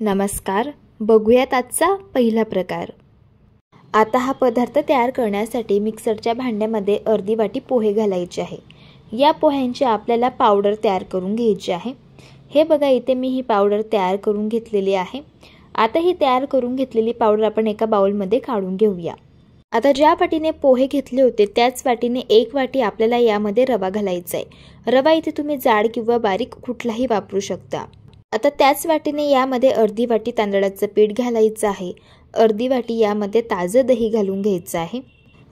नमस्कार, बघूयात आजचा पहिला प्रकार। आता हा पदार्थ तयार करण्यासाठी मिक्सरच्या भांड्यामध्ये अर्धी वाटी पोहे घालायचे आहे। या पोह्यांची आपल्याला पावडर तयार करून घ्यायची आहे। हे बघा, इथे मी ही पावडर तयार करून घेतलेली आहे। आता ही तयार करून घेतलेली पावडर आपण एका बाउलमध्ये काढून घेऊया। आता ज्या वाटीने पोहे घेतले होते त्याच वाटीने एक वाटी आपल्याला यामध्ये रवा घालायचा आहे। रवा इथे तुम्ही जाड किंवा बारीक कुठलाही वापरू शकता। आता त्याच वाटीने यामध्ये अर्धी वाटी तांदळाचं पीठ घालायचं आहे। अर्धी वाटी यामध्ये ताजं दही घालून घ्यायचं आहे।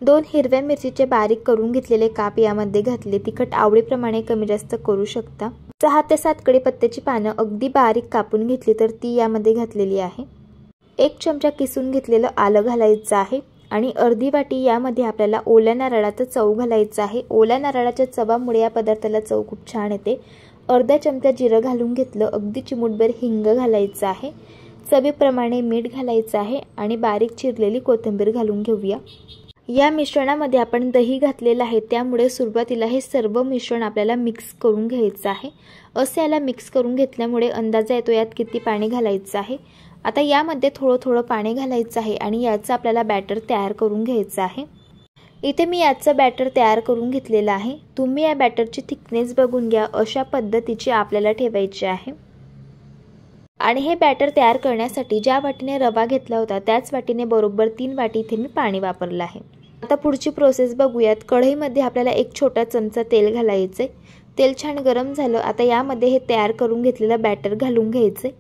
2 हिरव्या मिरचीचे बारीक करून घेतलेले काप यामध्ये घातले। तिखट आवडीप्रमाणे कमी जास्त करू शकता। 6 ते 7 कढीपत्त्याची पानं अगदी बारीक कापून घेतली तर ती यामध्ये घातलेली आहे। 1 चमचा किसून घेतलेलं आलं घालायचं आहे आणि अर्धी वाटी यामध्ये आपल्याला ओल्या नारळाचं चव घालायचं आहे। ओल्या नारळाच्या चवामुळे या पदार्थाला चव खूप छान येते। अर्धा चमचा जिरं घालून घेतलं। अगदी चिमूटभर हिंग घालायचं आहे। चवीप्रमाणे मीठ घालायचं आहे आणि बारीक चिरलेली कोथिंबीर घालून घेऊया। या मिश्रणामध्ये आपण दही घातलेलं आहे, त्यामुळे सुरुवातीला हे सर्व मिश्रण आपल्याला मिक्स करून घ्यायचं आहे। असे याला मिक्स करून घेतल्यामुळे अंदाजा येतो यात किती पाणी घालायचं आहे। आता यामध्ये थोडं पाणी घालायचं आहे आणि याचं आपल्याला बॅटर तयार करून घ्यायचं आहे। इथे मी याचं बॅटर तयार करून घेतलेलं आहे। तुम्ही या बॅटरची थिकनेस बघून घ्या, अशा पद्धतीची आपल्याला ठेवायची आहे। आणि हे बॅटर तयार करण्यासाठी ज्या वाटीने रवा घेतला होता त्याच वाटीने बरोबर 3 वाटी इथे मी पाणी वापरलं आहे। आता पुढची प्रोसेस बघूयात। कढईमध्ये आपल्याला 1 छोटा चमचा तेल घालायचे। तेल छान गरम झालं। आता यामध्ये हे तयार करून घेतलेलं बॅटर घालून घ्यायचे।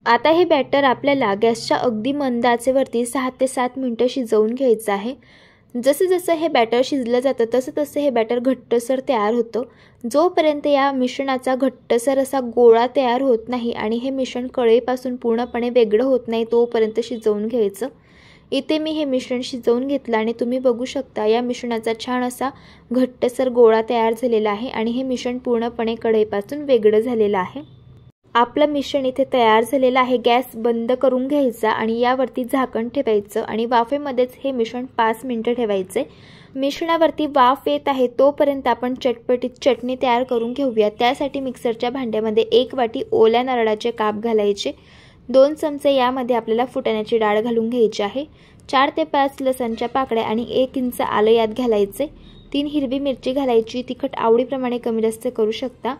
आता हे बॅटर आपल्याला गॅसच्या अगदी मंद आचेवरती 6 ते 7 मिनिटं शिजवून घ्यायचं आहे। जसे जसे हे बॅटर शिजलं जातं तसं हे बॅटर घट्टसर तयार होतं। जोपर्यंत या मिश्रणाचा घट्टसर असा गोळा तयार होत नाही आणि हे मिश्रण कढईपासून पूर्णपणे वेगळं होत नाही तोपर्यंत शिजवून घ्यायचं। इथे मी हे मिश्रण शिजवून घेतलं आणि तुम्ही बघू शकता या मिश्रणाचा छान असा घट्टसर गोळा तयार झालेला आहे आणि हे मिश्रण पूर्णपणे कढईपासून वेगळं झालेलं आहे। आपलं मिश्रण इथे तयार झालेलं आहे। गॅस बंद करून घ्यायचा आणि यावरती झाकण ठेवायचं आणि वाफेमध्येच हे मिश्रण 5 मिनिटं ठेवायचे। मिश्रणावरती वाफ येत आहे तोपर्यंत आपण चटपटीत चटणी तयार करून घेऊया। त्यासाठी मिक्सरच्या भांड्यामध्ये 1 वाटी ओल्या नारळाचे काप घालायचे। 2 चमचे यामध्ये आपल्याला फुटाण्याची डाळ घालून घ्यायची आहे। 4 ते 5 लसणच्या पाकळ्या आणि 1 इंच आलं यात घालायचे। 3 हिरवी मिरची घालायची। तिखट आवडीप्रमाणे कमी जास्त करू शकता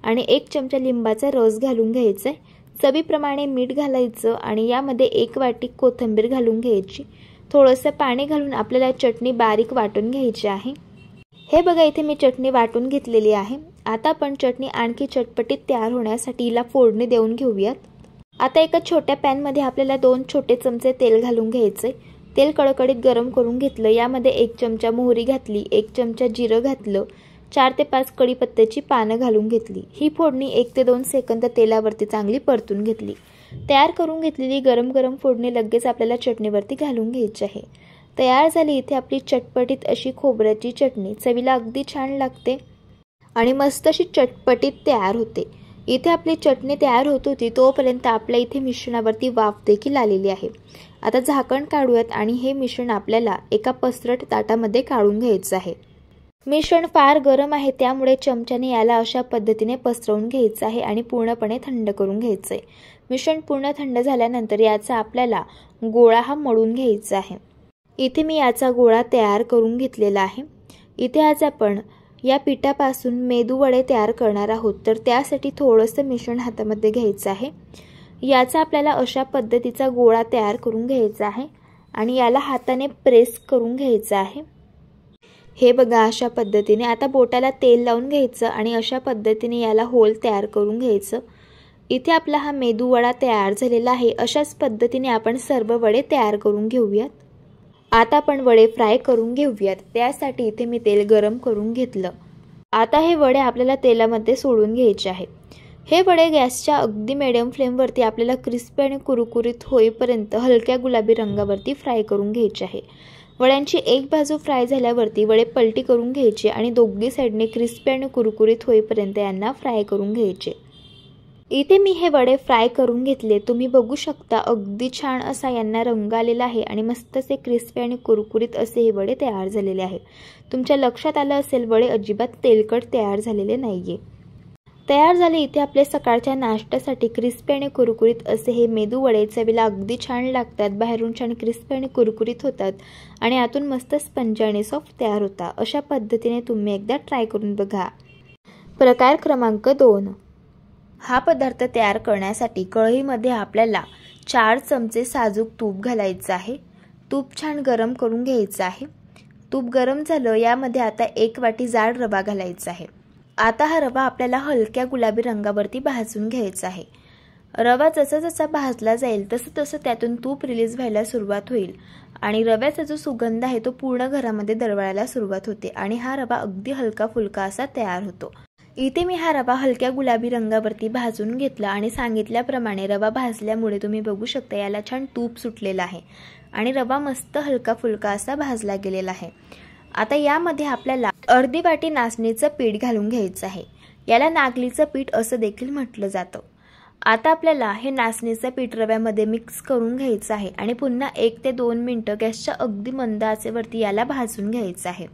आणि 1 चमचा लिंबाचा रस घालून घ्यायचा। चवीप्रमाणे मीठ घालायचं आणि यामध्ये 1 वाटी कोथिंबीर घालून घ्यायची। थोडंसं पाणी घालून आपल्याला चटणी बारीक वाटून घ्यायची आहे। हे बघा, इथे मी चटणी वाटून घेतलेली आहे। आता आपण चटणी आणखी चटपटीत तयार होण्यासाठी हिला फोडणी देऊन घेऊयात। आता एका छोट्या पॅनमध्ये आपल्याला 2 छोटे चमचे तेल घालून घ्यायचे। तेल कडकडीत गरम करून घेतलं। यामध्ये 1 चमचा मोहरी घातली, 1 चमचा जिरं घातलं, 4 ते 5 कढीपत्त्याची पानं घालून घेतली। ही फोडणी 1 ते 2 सेकंद तेलावरती चांगली परतून घेतली। तयार करून घेतलेली गरम फोडणी लगेच आपल्याला चटणीवरती घालून घ्यायची आहे। तयार झाली इथे आपली चटपटीत अशी खोबऱ्याची चटणी। चवीला अगदी छान लागते आणि मस्त अशी चटपटीत तयार होते। इथे आपली चटणी तयार होत होती तोपर्यंत आपल्या इथे मिश्रणावरती वाफ देखील आलेली आहे। आता झाकण काढूयात आणि हे मिश्रण आपल्याला एका पसरट ताटामध्ये काढून घ्यायचं आहे। मिश्रण फार गरम आहे त्यामुळे चमच्याने याला अशा पद्धतीने पसरवून घ्यायचं आहे आणि पूर्णपणे थंड करून घ्यायचं आहे। मिश्रण पूर्ण थंड झाल्यानंतर याचा आपल्याला गोळा हा मळून घ्यायचा आहे। इथे मी याचा गोळा तयार करून घेतलेला आहे। इथे आज आपण या पिठापासून मेदूवडे तयार करणार आहोत, तर त्यासाठी थोडंसं मिश्रण हातामध्ये घ्यायचं आहे। याचा आपल्याला अशा पद्धतीचा गोळा तयार करून घ्यायचा आहे आणि याला हाताने प्रेस करून घ्यायचं आहे। हे बघा, अशा पद्धतीने आता बोटाला तेल लावून घ्यायचं आणि अशा पद्धतीने याला होल तयार करून घ्यायचं। इथे आपला हा मेदू वडा तयार झालेला आहे। अशाच पद्धतीने आपण सर्व वडे तयार करून घेऊयात। आता आपण वडे फ्राय करून घेऊयात। त्यासाठी इथे मी तेल गरम करून घेतलं। आता हे वडे आपल्याला तेलामध्ये सोडून घ्यायचे आहे। हे वडे गॅसच्या अगदी मीडियम फ्लेमवरती आपल्याला क्रिस्पी आणि कुरकुरीत होईपर्यंत हलक्या गुलाबी रंगावरती फ्राय करून घ्यायचे आहे। वड्यांची एक बाजू फ्राय झाल्यावरती वडे पलटी करून घ्यायचे आणि दोन्ही साइडने क्रिस्पी आणि कुरकुरीत होईपर्यंत यांना फ्राय करून घ्यायचे। इथे मी हे वडे फ्राय करून घेतले। तुम्ही बघू शकता अगदी छान असा यांना रंग आलेला आहे आणि मस्त असे क्रिस्पी आणि कुरकुरीत असे हे वडे तयार झालेले आहे। तुमच्या लक्षात आलं असेल वडे अजिबात तेलकट तयार झालेले नाहीये। तयार झाले इथे आपले सकाळच्या नाश्त्यासाठी क्रिस्पी आणि कुरकुरीत असे हे मेदू वडे. चवीला अगदी छान लागतात, बाहेरून छान क्रिस्पी आणि कुरकुरीत होतात आणि आतून मस्त स्पंज आणि सॉफ्ट तयार होता. अशा पद्धतीने तुम्ही एकदा ट्राय करून बघा. प्रकार क्रमांक 2. हा पदार्थ तयार करण्यासाठी कढईमध्ये आपल्याला 4 चमचे साजूक तूप घालायचं आहे. तूप छान गरम करून घ्यायचं आहे. तूप गरम झालं, यामध्ये आता 1 वाटी जाड रवा घालायचा आहे. आता हा रवा आपल्याला हलक्या गुलाबी रंगावरती भाजून घ्यायचा आहे. रवा जसा जसा भाजला जाईल तसं तसं त्यातून तूप रिलीज व्हायला सुरुवात होईल आणि रव्याचा जो सुगंध आहे तो पूर्ण घरामध्ये दरवळायला सुरुवात होते आणि हा रवा अगदी हलका फुलका असा तयार होतो. इथे मी हा रवा हलक्या गुलाबी रंगावरती भाजून घेतला आणि सांगितल्याप्रमाणे रवा भाजल्यामुळे तुम्ही बघू शकता याला छान तूप सुटलेलं आहे आणि रवा मस्त हलका फुलका असा भाजला गेलेला आहे. आता यामध्ये आपल्याला अर्धी वाटी नाचणीचं पीठ घालून घ्यायचं आहे. याला नागलीचं पीठ असं देखील म्हटलं जातं. आता आपल्याला हे नाचणीचं पीठ रव्यामध्ये मिक्स करून घ्यायचं आहे आणि पुन्हा 1 ते 2 मिनिटं गॅसच्या अगदी मंद आचेवरती याला भाजून घ्यायचं आहे.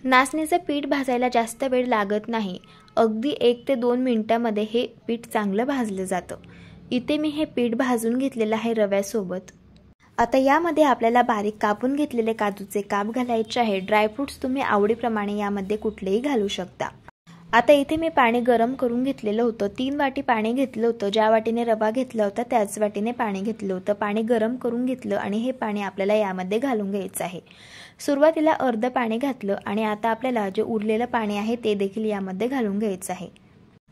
नाचणीचं पीठ भाजायला जास्त वेळ लागत नाही. अगदी 1 ते 2 मिनिटांमध्ये हे पीठ चांगलं भाजलं जातं. इथे मी हे पीठ भाजून घेतलेलं आहे रव्यासोबत. आता यामध्ये आपल्याला बारीक कापून घेतलेले काजूचे काप घालायचे आहे. ड्रायफ्रुट्स तुम्ही आवडीप्रमाणे यामध्ये कुठलेही घालू शकता. आता इथे मी पाणी गरम करून घेतलेलं होतं. 3 वाटी पाणी घेतलं होतं. ज्या वाटीने रवा घेतला होता त्याच वाटीने पाणी घेतलं होतं. पाणी गरम करून घेतलं आणि हे पाणी आपल्याला यामध्ये घालून घ्यायचं आहे. सुरुवातीला अर्ध पाणी घातलं आणि आता आपल्याला जे उरलेलं पाणी आहे ते देखील यामध्ये घालून घ्यायचं आहे.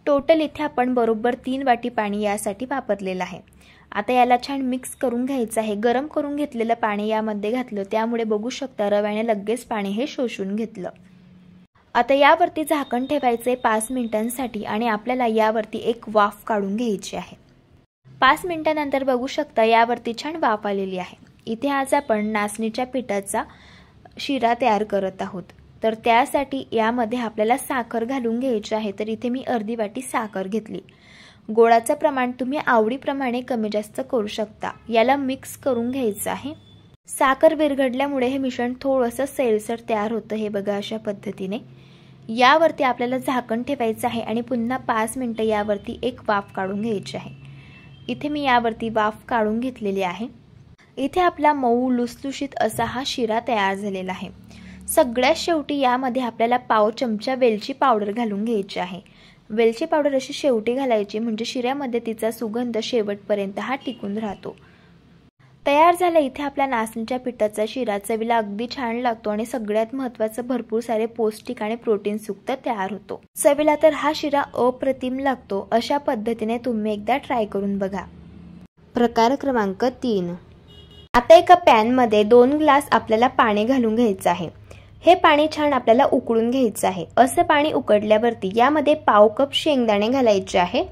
टोटल इथे आपण बरोबर 3 वाटी पाणी यासाठी वापरलेलं आहे. आता याला छान मिक्स करून घ्यायचं आहे. गरम करून घेतलेलं पाणी यामध्ये घातलं, त्यामुळे बघू शकता रव्याने लगेच पाणी हे शोषून घेतलं. आता यावरती झाकण ठेवायचे 5 मिनिटांसाठी आणि आपल्याला यावरती एक वाफ काढून घ्यायची आहे. 5 मिनिटांनंतर बघू शकता यावरती छान वाफ आलेली आहे. इथे आज आपण नाचणीच्या पिठाचा शिरा तयार करत आहोत. तर त्यासाठी यामध्ये आपल्याला साखर घालून घ्यायची आहे. तर इथे मी अर्धी वाटी साखर घेतली. गोडाचं प्रमाण तुम्ही आवडीप्रमाणे कमी जास्त करू शकता. याला मिक्स करून घ्यायचं आहे. साखर विरघळल्यामुळे हे मिश्रण थोडंसं सैलसर तयार होतं. हे बघा अशा पद्धतीने. यावरती आपल्याला झाकण ठेवायचं आहे आणि पुन्हा 5 मिनिटं यावरती एक वाफ काढून घ्यायची आहे. इथे मी यावरती वाफ काढून घेतलेली आहे. इथे आपला मऊ लुसलुशीत असा हा शिरा तयार झालेला आहे. सगळ्यात शेवटी यामध्ये आपल्याला पाव चमचा वेलची पावडर घालून घ्यायची आहे. वेलची पावडर अशी शेवटी घालायची म्हणजे शिऱ्यामध्ये तिचा सुगंध शेवटपर्यंत हा टिकून राहतो. तयार झाला इथे आपल्या नाचणीच्या पिठाचा शिरा. चवीला अगदी छान लागतो आणि सगळ्यात महत्त्वाचं भरपूर सारे पौष्टिक आणि प्रोटीनयुक्त तयार होतो. चवीला तर हा शिरा अप्रतिम लागतो. अशा पद्धतीने तुम्ही एकदा ट्राय करून बघा. प्रकार क्रमांक 3. आता एका पॅनमध्ये 2 ग्लास आपल्याला पाणी घालून घ्यायचं आहे. हे पाणी छान आपल्याला उकळून घ्यायचं आहे. असं पाणी उकळल्यावरती यामध्ये पाव कप शेंगदाणे घालायचे आहे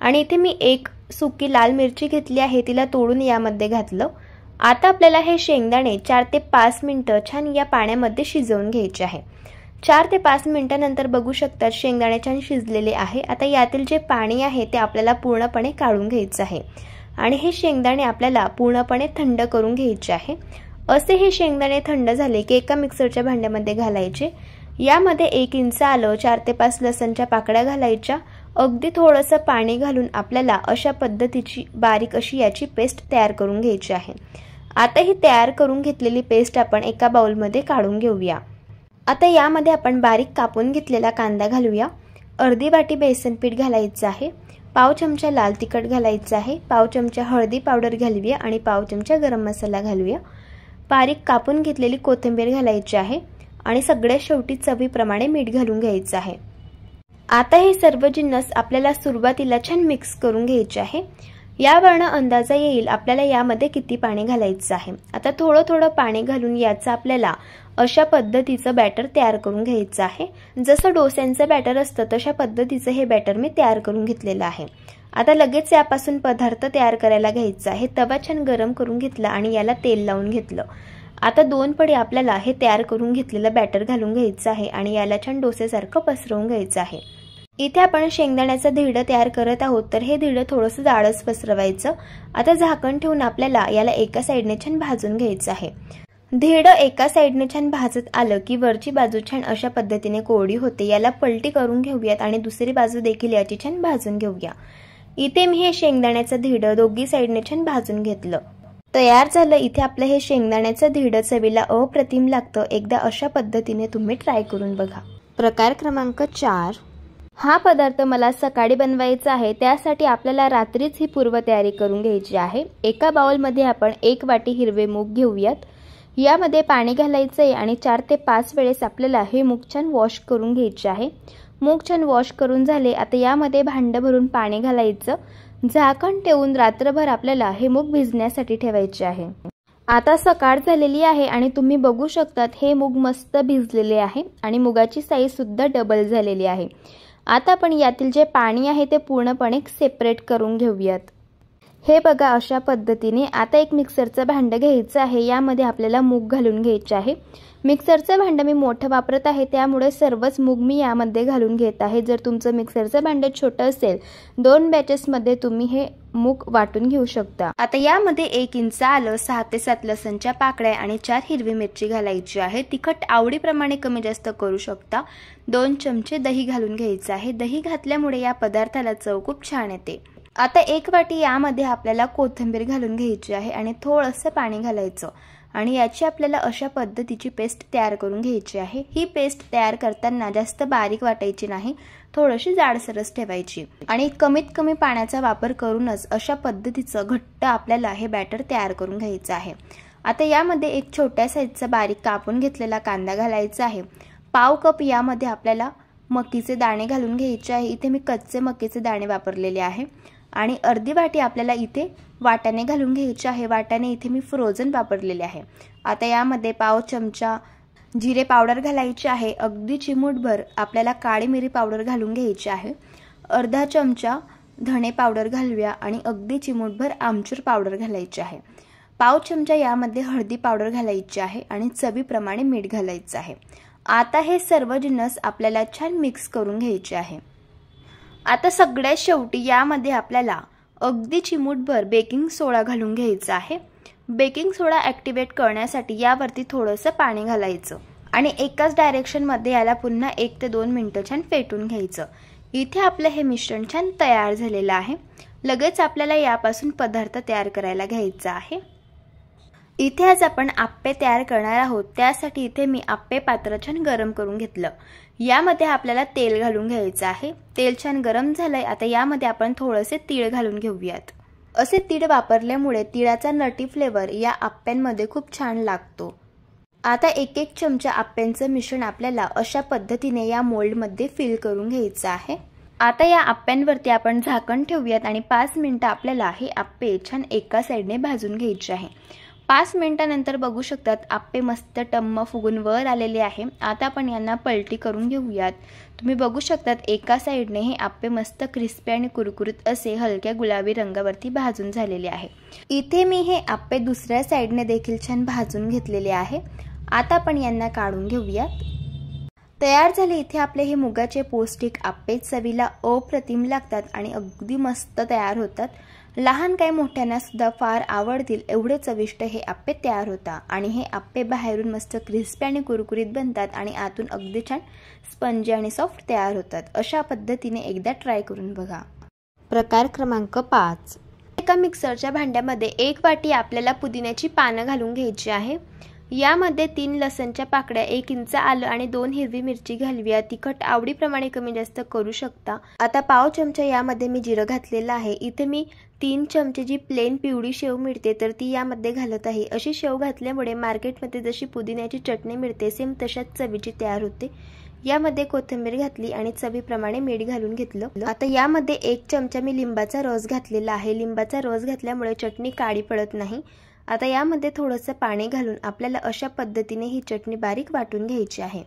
आणि इथे मी 1 सुकी लाल मिरची घेतली आहे, तिला तोडून यामध्ये घातलं. आता आपल्याला हे शेंगदाणे 4 ते 5 मिनिटं छान या पाण्यामध्ये शिजवून घ्यायचे आहे. 4 ते 5 मिनिटांनंतर बघू शकता शेंगदाणे छान शिजलेले आहे. आता यातील जे पाणी आहे ते आपल्याला पूर्णपणे काढून घ्यायचं आहे आणि हे शेंगदाणे आपल्याला पूर्णपणे थंड करून घ्यायचे आहे. असे हे शेंगदाणे थंड झाले की एका मिक्सरच्या भांड्यामध्ये घालायचे. यामध्ये 1 इंच आलं, 4 ते 5 लसणच्या पाकळ्या घालायच्या. अगदी थोडंसं पाणी घालून आपल्याला अशा पद्धतीची बारीक अशी याची पेस्ट तयार करून घ्यायची आहे. आता ही तयार करून घेतलेली पेस्ट आपण एका बाउलमध्ये काढून घेऊया. आता यामध्ये आपण बारीक कापून घेतलेला कांदा घालूया. अर्धी वाटी बेसन पीठ घालायचं आहे. पाव चमचा लाल तिखट घालायचं आहे. पाव चमचा हळदी पावडर घालूया आणि पाव चमचा गरम मसाला घालूया. बारीक कापून घेतलेली कोथिंबीर घालायची आहे आणि सगळ्यात शेवटी चवीप्रमाणे मीठ घालून घ्यायचं आहे. आता हे सर्व जिन्नस आपल्याला सुरुवातीला छान मिक्स करून घ्यायचे आहे. यावरून अंदाजा येईल आपल्याला यामध्ये किती पाणी घालायचं आहे. आता थोडं थोडं पाणी घालून याचा आपल्याला अशा पद्धतीचं बॅटर तयार करून घ्यायचं आहे. जसं डोस्यांचं बॅटर असतं तशा पद्धतीचं हे बॅटर मी तयार करून घेतलेलं आहे. आता लगेच यापासून पदार्थ तयार करायला घ्यायचा आहे. तवा छान गरम करून घेतला आणि याला तेल लावून घेतलं. आता 2 पडी आपल्याला हे तयार करून घेतलेलं बॅटर घालून घ्यायचं आहे आणि याला छान डोसेसारखं पसरवून घ्यायचं आहे. इथे आपण शेंगदाण्याचं धिरडं तयार करत आहोत, तर हे धिरडं थोडंसं जाडच पसरवायचं. आता झाकण ठेवून आपल्याला याला एका साईडने छान भाजून घ्यायचं आहे. धिरडं एका साईडने छान भाजत आलं की वरची बाजू छान अशा पद्धतीने कोरडी होते. याला पलटी करून घेऊयात आणि दुसरी बाजू देखील याची छान भाजून घेऊया. इथे मी हे शेंगदाण्याचं धिरडं दोघी साईडने छान भाजून घेतलं. तयार झालं. इथे आपलं हे शेंगदाण्याचं धिरडं चवीला अप्रतिम लागतं. एकदा अशा पद्धतीने तुम्ही ट्राय करून बघा. प्रकार क्रमांक 4. हा पदार्थ मला सकाळी बनवायचा आहे, त्यासाठी आपल्याला रात्रीच ही पूर्वतयारी करून घ्यायची आहे. एका बाउलमध्ये आपण 1 वाटी हिरवे मूग घेऊयात. यामध्ये पाणी घालायचं आहे आणि 4 ते 5 वेळेस आपल्याला हे मूग छान वॉश करून घ्यायचे आहे. मूग छान वॉश करून झाले. आता यामध्ये भांडं भरून पाणी घालायचं. झाकण ठेवून रात्रभर आपल्याला हे मूग भिजण्यासाठी ठेवायचे आहे. आता सकाळ झालेली आहे आणि तुम्ही बघू शकतात हे मूग मस्त भिजलेले आहे आणि मुगाची साईज सुद्धा डबल झालेली आहे. आता आपण यातील जे पाणी आहे ते पूर्णपणे सेपरेट करून घेऊयात. हे बघा अशा पद्धतीने. आता एक मिक्सरचं भांडं घ्यायचं आहे. यामध्ये आपल्याला मूग घालून घ्यायचे आहे. मिक्सरचं भांडं मी मोठं वापरत आहे, त्यामुळे सर्वच मूग मी यामध्ये घालून घेत आहे. जर तुमचं मिक्सरचं भांडं छोटं असेल 2 बॅचेसमध्ये तुम्ही हे मूग वाटून घेऊ शकता. आता यामध्ये 1 इंच आलं, 6 ते 7 लसणच्या पाकळ्या आणि 4 हिरवी मिरची घालायची आहे. तिखट आवडीप्रमाणे कमी जास्त करू शकता. 2 चमचे दही घालून घ्यायचं आहे. दही घातल्यामुळे या पदार्थाला चव खूप छान येते. आता 1 वाटी यामध्ये आपल्याला कोथिंबीर घालून घ्यायची आहे आणि थोडंसं पाणी घालायचं आणि याची आपल्याला अशा पद्धतीची पेस्ट तयार करून घ्यायची आहे. ही पेस्ट तयार करताना जास्त बारीक वाटायची नाही, थोडीशी जाडसरच ठेवायची आणि कमीत कमी पाण्याचा वापर करूनच अशा पद्धतीचं घट्ट आपल्याला हे बॅटर तयार करून घ्यायचं आहे. आता यामध्ये 1 छोट्या साईजचा बारीक कापून घेतलेला कांदा घालायचा आहे. पाव कप यामध्ये आपल्याला मकीचे दाणे घालून घ्यायचे आहे. इथे मी कच्चे मकीचे दाणे वापरलेले आहे आणि अर्धी वाटी आपल्याला इथे वाटाणे घालून घ्यायचे आहे. वाटाणे इथे मी फ्रोझन वापरलेले आहे. आता यामध्ये पाव चमचा जिरे पावडर घालायची आहे. अगदी चिमूटभर आपल्याला काळी मिरी पावडर घालून घ्यायची आहे. अर्धा चमचा धणे पावडर घालूया आणि अगदी चिमूटभर आमचूर पावडर घालायची आहे. पाव चमचा यामध्ये हळदी पावडर घालायची आहे आणि चवीप्रमाणे मीठ घालायचं आहे. आता हे सर्व जिन्नस आपल्याला छान मिक्स करून घ्यायचे आहे. आता सगळ्यात शेवटी यामध्ये आपल्याला अगदी चिमूटभर बेकिंग सोडा घालून घ्यायचा आहे. बेकिंग सोडा ॲक्टिवेट करण्यासाठी यावरती थोडंसं पाणी घालायचं आणि एकाच डायरेक्शनमध्ये याला पुन्हा 1 ते 2 मिनिटं छान फेटून घ्यायचं. इथे आपलं हे मिश्रण छान तयार झालेलं आहे. लगेच आपल्याला यापासून पदार्थ तयार करायला घ्यायचा आहे. इथे आज आपण आप्पे तयार करणार आहोत. त्यासाठी इथे मी आप्पे पात्र छान गरम करून घेतलं. यामध्ये आपल्याला तेल घालून घ्यायचं आहे. तेल छान गरम झालंय. आता यामध्ये आपण थोडेसे तीळ घालून घेऊयात. असे तीळ वापरल्यामुळे तिळाचा नटी फ्लेवर या आप्प्यांमध्ये खूप छान लागतो. आता 1-1 चमचा आप्प्यांचं मिश्रण आपल्याला अशा पद्धतीने या मोल्डमध्ये फिल करून घ्यायचं आहे. आता या आप्प्यांवरती आपण झाकण ठेवूयात आणि 5 मिनिटं आपल्याला हे आप्पे छान एका साईडने भाजून घ्यायचे आहे. 5 मिनिटांनंतर बघू शकतात आप्पे मस्त टम्म फुगून वर आलेले आहे. आता आपण यांना पलटी करून घेऊयात. तुम्ही बघू शकतात एका साईडने हे आप्पे मस्त क्रिस्पी आणि कुरकुरीत असे हलक्या गुलाबी रंगावरती भाजून झालेले आहे. इथे मी हे आप्पे दुसऱ्या साईडने देखील छान भाजून घेतलेले आहे. आता आपण यांना काढून घेऊयात. तयार झाले. इथे आपले हे मुगाचे पौष्टिक आप्पे चवीला अप्रतिम लागतात आणि अगदी मस्त तयार होतात. लहान काय मोठ्यांना सुद्धा फार आवडतील एवढे चविष्ट हे आप्पे तयार होतात आणि हे आप्पे बाहेरून मस्त क्रिस्पी आणि कुरकुरीत बनतात आणि आतून अगदी छान स्पंजी आणि सॉफ्ट तयार होतात. अशा पद्धतीने एकदा ट्राय करून बघा. प्रकार क्रमांक 5. एका मिक्सरच्या भांड्यामध्ये 1 वाटी आपल्याला पुदिन्याची पानं घालून घ्यायची आहे. यामध्ये 3 लसणच्या पाकळ्या, 1 इंच आलं आणि 2 हिरवी मिरची घालूया. तिखट आवडीप्रमाणे कमी जास्त करू शकता. आता पाव चमचा यामध्ये मी जिरं घातलेलं आहे. इथे मी 3 चमचे जी प्लेन पिवळी शेव मिळते तर ती यामध्ये घालत आहे. अशी शेव घातल्यामुळे मार्केटमध्ये जशी पुदिन्याची चटणी मिळते सेम तशाच चवीची तयार होते. यामध्ये कोथिंबीर घातली आणि चवीप्रमाणे मीठ घालून घेतलं. आता यामध्ये 1 चमचा मी लिंबाचा रस घातलेला आहे. लिंबाचा रस घातल्यामुळे चटणी काळी पडत नाही. आता यामध्ये थोडंसं पाणी घालून आपल्याला अशा पद्धतीने ही चटणी बारीक वाटून घ्यायची आहे.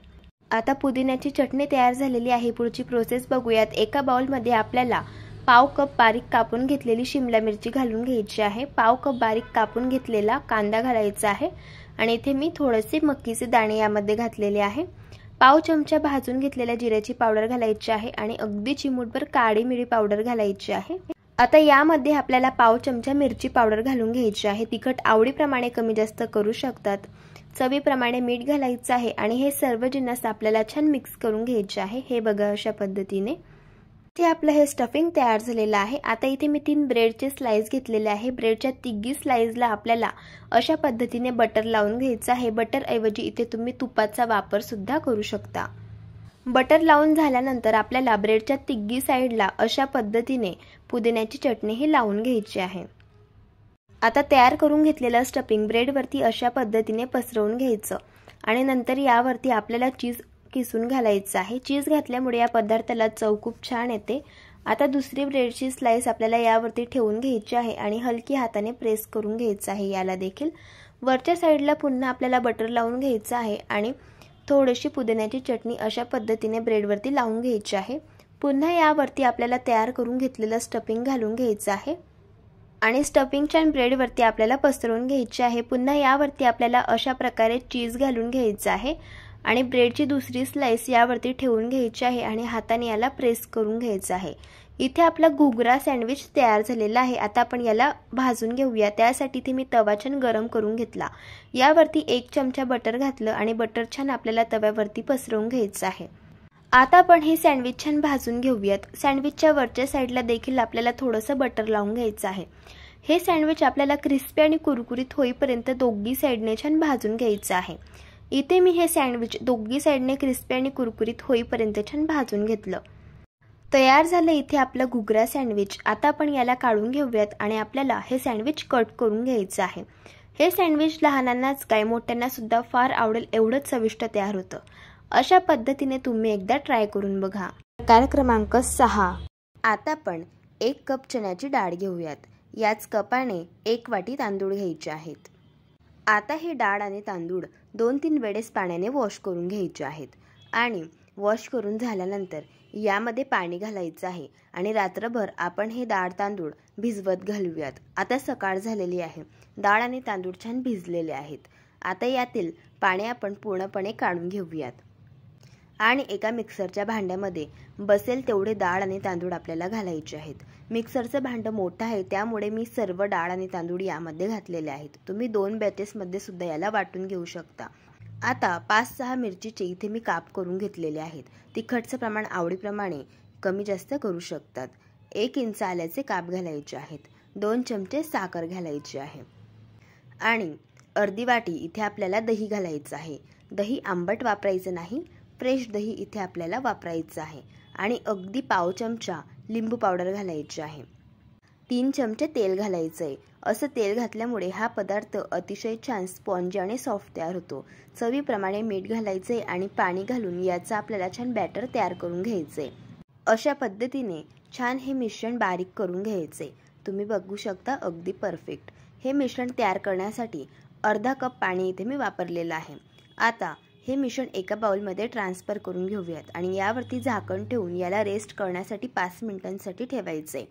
आता पुदिन्याची चटणी तयार झालेली आहे. पुढची प्रोसेस बघूयात. एका बाउलमध्ये आपल्याला पाव कप बारीक कापून घेतलेली शिमला मिरची घालून घ्यायची आहे. पाव कप बारीक कापून घेतलेला कांदा घालायचा आहे आणि इथे मी थोडेसे मकीचे दाणे यामध्ये घातलेले आहे. पाव चमचा भाजून घेतलेल्या जिऱ्याची पावडर घालायची आहे आणि अगदी चिमूटभर काळी मिरी पावडर घालायची आहे. आता यामध्ये आपल्याला पाव चमचा मिरची पावडर घालून घ्यायची आहे. तिखट आवडीप्रमाणे कमी जास्त करू शकतात. चवीप्रमाणे मीठ घालायचं आहे आणि हे सर्व जिन्नस आपल्याला छान मिक्स करून घ्यायचे आहे। हे बघा अशा पद्धतीने इथे आपलं हे स्टफिंग तयार झालेलं आहे। आता इथे मी 3 ब्रेडचे स्लाइस घेतलेले आहे। ब्रेडच्या तिघी स्लाइसला आपल्याला अशा पद्धतीने बटर लावून घ्यायचं आहे। बटर ऐवजी इथे तुम्ही तुपाचा वापर सुद्धा करू शकता। बटर लावून झाल्यानंतर आपल्याला ब्रेडच्या तिघी साइडला अशा पद्धतीने पुदिन्याची चटणी ही लावून घ्यायची आहे। आता तयार करून घेतलेलं स्टफिंग ब्रेडवरती अशा पद्धतीने पसरवून घ्यायचं आणि नंतर यावरती आपल्याला चीज किसून घालायचं आहे। चीज घातल्यामुळे या पदार्थाला चव खूप छान येते। आता दुसरी ब्रेडची स्लाइस आपल्याला यावरती ठेवून घ्यायची आहे आणि हलकी हाताने प्रेस करून घ्यायचं आहे। याला देखील वरच्या साइडला पुन्हा आपल्याला बटर लावून घ्यायचं आहे आणि थोडीशी पुदिन्याची चटणी अशा पद्धतीने ब्रेडवरती लावून घ्यायची आहे। पुन्हा यावरती आपल्याला तयार करून घेतलेलं स्टफिंग घालून घ्यायचं आहे आणि स्टफिंग छान ब्रेडवरती आपल्याला पसरवून घ्यायचे आहे। पुन्हा यावरती आपल्याला अशा प्रकारे चीज घालून घ्यायचं आहे आणि ब्रेडची दुसरी स्लाइस यावरती ठेवून घ्यायची आहे आणि हाताने याला प्रेस करून घ्यायचं आहे। इथे आपला घुगरा सँडविच तयार झालेला आहे। आता आपण याला भाजून घेऊया। त्यासाठी इथे मी तवा छान गरम करून घेतला। यावरती 1 चमचा बटर घातलं आणि बटर छान आपल्याला तव्यावरती पसरवून घ्यायचं आहे। आता आपण हे सँडविच छान भाजून घेऊयात। सँडविचच्या वरच्या साइडला देखील आपल्याला थोडंसं बटर लावून घ्यायचं आहे। हे सँडविच आपल्याला क्रिस्पी आणि कुरकुरीत होईपर्यंत दोघी साइडने छान भाजून घ्यायचं आहे। इथे मी हे सँडविच दोघी साइडने क्रिस्पी आणि कुरकुरीत होईपर्यंत छान भाजून घेतलं। तयार झालं इथे आपलं घुगरा सँडविच। आता आपण याला काढून घेऊयात आणि आपल्याला हे सँडविच कट करून घ्यायचं आहे। हे सँडविच लहानांनाच काय मोठ्यांना सुद्धा फार आवडेल एवढंच चविष्ट तयार होतं। अशा पद्धतीने तुम्ही एकदा ट्राय करून बघा। प्रकार क्रमांक 6। आता आपण 1 कप चण्याची डाळ घेऊयात। याच कपाने 1 वाटी तांदूळ घ्यायचे आहेत। आता ही डाळ आणि तांदूळ 2-3 वेळेस पाण्याने वॉश करून घ्यायचे आहेत आणि वॉश करून झाल्यानंतर यामध्ये पाणी घालायचं आहे आणि रात्रभर आपण हे डाळ तांदूळ भिजवत घालूयात। आता सकाळ झालेली आहे। डाळ आणि तांदूळ छान भिजलेले आहेत। आता यातील पाणी आपण पूर्णपणे काढून घेऊयात आणि एका मिक्सरच्या भांड्यामध्ये बसेल तेवढे डाळ आणि तांदूळ आपल्याला घालायचे आहेत। मिक्सरचं भांडं मोठं आहे त्यामुळे मी सर्व डाळ आणि तांदूळ यामध्ये घातलेले आहेत। तुम्ही 2 बॅचेसमध्ये सुद्धा याला वाटून घेऊ शकता। आता 5-6 मिरचीचे इथे मी काप करून घेतलेले आहेत। तिखटचं प्रमाण आवडीप्रमाणे कमी जास्त करू शकतात। 1 इंच आल्याचे काप घालायचे आहेत। 2 चमचे साखर घालायची आहे आणि अर्धी वाटी इथे आपल्याला दही घालायचं आहे। दही आंबट वापरायचं नाही, फ्रेश दही इथे आपल्याला वापरायचं आहे आणि अगदी पाव चमचा लिंबू पावडर घालायची आहे। 3 चमचे तेल घालायचं आहे। असं तेल घातल्यामुळे हा पदार्थ अतिशय छान स्पॉन्जी आणि सॉफ्ट तयार होतो। चवीप्रमाणे मीठ घालायचे आणि पाणी घालून याचा आपल्याला छान बॅटर तयार करून घ्यायचे। अशा पद्धतीने छान हे मिश्रण बारीक करून घ्यायचे। तुम्ही बघू शकता अगदी परफेक्ट। हे मिश्रण तयार करण्यासाठी अर्धा कप पाणी इथे मी वापरलेलं आहे। आता हे मिश्रण एका बाउलमध्ये ट्रान्सफर करून घेऊयात आणि यावरती झाकण ठेवून याला रेस्ट करण्यासाठी 5 मिनिटांसाठी ठेवायचे।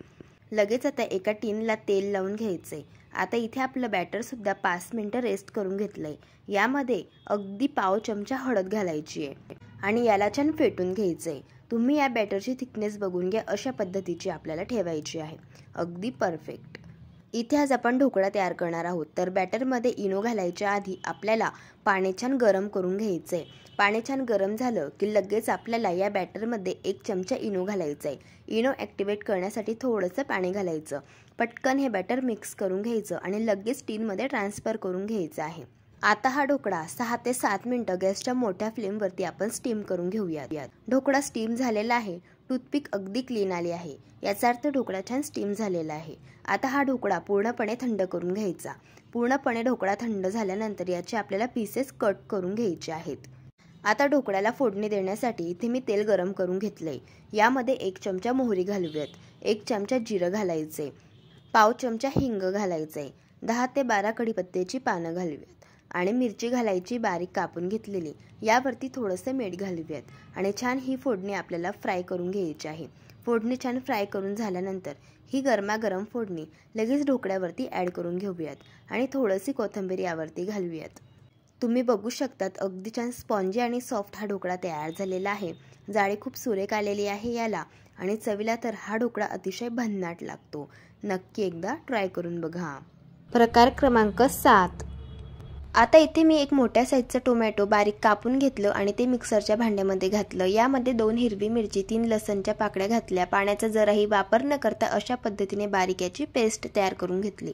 लगेच आता एका टिनला तेल लावून घ्यायचे। आता इथे आपलं बॅटर सुद्धा 5 मिनिटं रेस्ट करून घेतलंय। यामध्ये अगदी पाव चमचा हळद घालायची आहे आणि याला छान फेटून घ्यायचंय। तुम्ही या बॅटरची थिकनेस बघून घ्या, अशा पद्धतीची आपल्याला ठेवायची आहे। अगदी परफेक्ट। इथे आज आपण ढोकळा तयार करणार आहोत, तर बॅटरमध्ये इनो घालायच्या आधी आपल्याला पाणी छान गरम करून घ्यायचंय। पाणी छान गरम झालं की लगेच आपल्याला या बॅटरमध्ये 1 चमचा इनो घालायचा आहे। इनो ॲक्टिवेट करण्यासाठी थोडंसं पाणी घालायचं। पटकन हे बॅटर मिक्स करून घ्यायचं आणि लगेच टिनमध्ये ट्रान्सफर करून घ्यायचं आहे। आता हा ढोकळा 6 ते 7 मिनिटं गॅसच्या मोठ्या फ्लेमवरती आपण स्टीम करून घेऊयात। ढोकळा स्टीम झालेला आहे। टूथपिक अगदी क्लीन आली आहे, याचा अर्थ ढोकळा छान स्टीम झालेला आहे। आता हा ढोकळा पूर्णपणे थंड करून घ्यायचा। पूर्णपणे ढोकळा थंड झाल्यानंतर याचे आपल्याला पीसेस कट करून घ्यायचे आहेत। आता ढोकळ्याला फोडणी देण्यासाठी इथे मी तेल गरम करून घेतलंय। यामध्ये 1 चमचा मोहरी घालूयात, 1 चमचा जिरं घालायचे, पाव चमचा हिंग घालायचे, 10 ते 12 कढीपत्त्याची पानं घालूयात आणि मिरची घालायची बारीक कापून घेतलेली। यावरती थोडंसं मीठ घालूयात आणि छान ही फोडणी आपल्याला फ्राय करून घ्यायची आहे। फोडणी छान फ्राय करून झाल्यानंतर ही गरमागरम फोडणी लगेच ढोकळ्यावरती ॲड करून घेऊयात आणि थोडीशी कोथिंबीर यावरती घालूयात। तुम्ही बघू शकतात अगदी छान स्पॉन्जी आणि सॉफ्ट हा ढोकळा तयार झालेला आहे। जाळी खूप सुरेख आलेली आहे याला आणि चवीला तर हा ढोकळा अतिशय भन्नाट लागतो। नक्की एकदा ट्राय करून बघा। प्रकार क्रमांक 7। आता इथे मी एक मोठ्या साईजचं टोमॅटो बारीक कापून घेतलं आणि ते मिक्सरच्या भांड्यामध्ये घातलं। यामध्ये 2 हिरवी मिरची, 3 लसणच्या पाकळ्या घातल्या। पाण्याचा जराही वापर न करता अशा पद्धतीने बारीक याची पेस्ट तयार करून घेतली।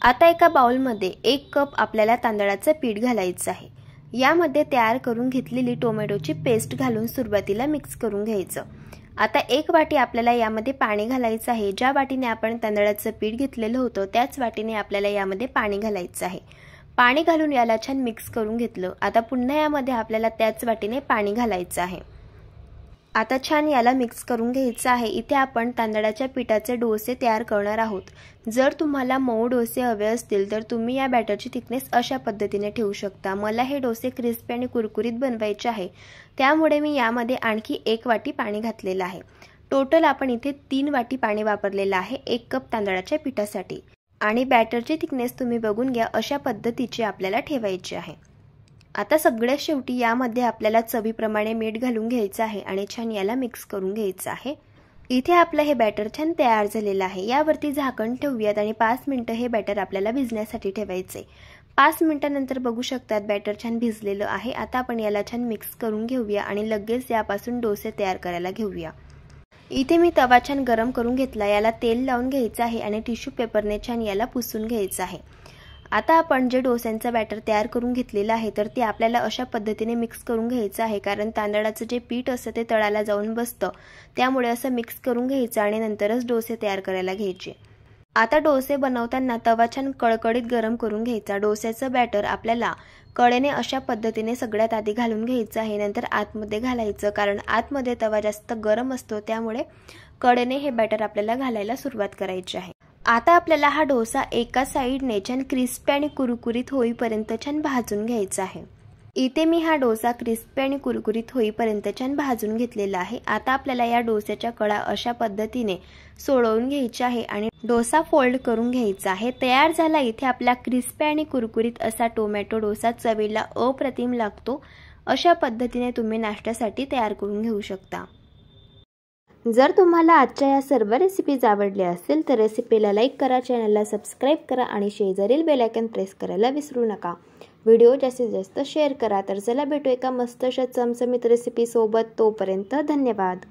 आता एका बाउलमध्ये 1 कप आपल्याला तांदळाचं पीठ घालायचं आहे। यामध्ये तयार करून घेतलेली टोमॅटोची पेस्ट घालून सुरुवातीला मिक्स करून घ्यायचं। आता 1 वाटी आपल्याला यामध्ये पाणी घालायचं आहे। ज्या वाटीने आपण तांदळाचं पीठ घेतलेलं होतं त्याच वाटीने आपल्याला यामध्ये पाणी घालायचं आहे। पाणी घालून याला छान मिक्स करून घेतलं। आता पुन्हा यामध्ये आपल्याला त्याच वाटीने पाणी घालायचं आहे। आता छान याला मिक्स करून घ्यायचं आहे। इथे आपण तांदळाच्या पिठाचे डोसे तयार करणार आहोत। जर तुम्हाला मऊ डोसे हवे असतील तर तुम्ही या बॅटरची थिकनेस अशा पद्धतीने ठेवू शकता। मला हे डोसे क्रिस्पी आणि कुरकुरीत बनवायचे आहे, त्यामुळे मी यामध्ये आणखी 1 वाटी पाणी घातलेलं आहे। टोटल आपण इथे 3 वाटी पाणी वापरलेलं आहे 1 कप तांदळाच्या पिठासाठी। आणि बॅटरची थिकनेस तुम्ही बघून घ्या, अशा पद्धतीची आपल्याला ठेवायची आहे। आता सगळ्यात शेवटी यामध्ये आपल्याला चवीप्रमाणे मीठ घालून घ्यायचं आहे आणि छान याला मिक्स करून घ्यायचं आहे। इथे आपलं हे बॅटर छान तयार झालेलं आहे। यावरती झाकण ठेवूयात आणि 5 मिनिटं हे बॅटर आपल्याला भिजण्यासाठी ठेवायचे। 5 मिनिटांनंतर बघू शकतात बॅटर छान भिजलेलं आहे। आता आपण याला छान मिक्स करून घेऊया आणि लगेच यापासून डोसे तयार करायला घेऊया। इथे मी तवा छान गरम करून घेतला। याला तेल लावून घ्यायचं आहे आणि टिश्यू पेपरने छान याला पुसून घ्यायचं आहे। आता आपण जे डोस्यांचं बॅटर तयार करून घेतलेलं आहे तर ते आपल्याला अशा पद्धतीने मिक्स करून घ्यायचं आहे, कारण तांदळाचं जे पीठ असतं ते तळाला जाऊन बसतं, त्यामुळे असं मिक्स करून घ्यायचं आणि नंतरच डोसे तयार करायला घ्यायचे। आता डोसे बनवताना तवा छान कळकळीत गरम करून घ्यायचा। डोस्याचं बॅटर आपल्याला कडेने अशा पद्धतीने सगळ्यात आधी घालून घ्यायचं आहे, नंतर आतमध्ये घालायचं, कारण आतमध्ये तवा जास्त गरम असतो, त्यामुळे कडेने हे बॅटर आपल्याला घालायला सुरुवात करायची आहे। आता आपल्याला हा डोसा एका साइडने छान क्रिस्पी आणि कुरकुरीत होईपर्यंत छान भाजून घ्यायचा आहे। इथे मी हा डोसा क्रिस्पी आणि कुरकुरीत होईपर्यंत छान भाजून घेतलेला आहे। आता आपल्याला या डोस्याच्या कळा अशा पद्धतीने सोडवून घ्यायच्या आहे आणि डोसा फोल्ड करून घ्यायचा आहे। तयार झाला इथे आपला क्रिस्पी आणि कुरकुरीत असा टोमॅटो डोसा। चवीला अप्रतिम लागतो। अशा पद्धतीने तुम्ही नाश्त्यासाठी तयार करून घेऊ शकता। जर तुम्हाला आजच्या या सर्व रेसिपीज आवडल्या असतील तर रेसिपीला लाईक करा, चॅनलला सबस्क्राईब करा आणि शेजारील बेल आयकॉन प्रेस करायला विसरू नका। व्हिडिओ जास्तीत जास्त शेअर करा। तर चला भेटू एका मस्त अशा चमचमीत रेसिपी सोबत। तोपर्यंत धन्यवाद।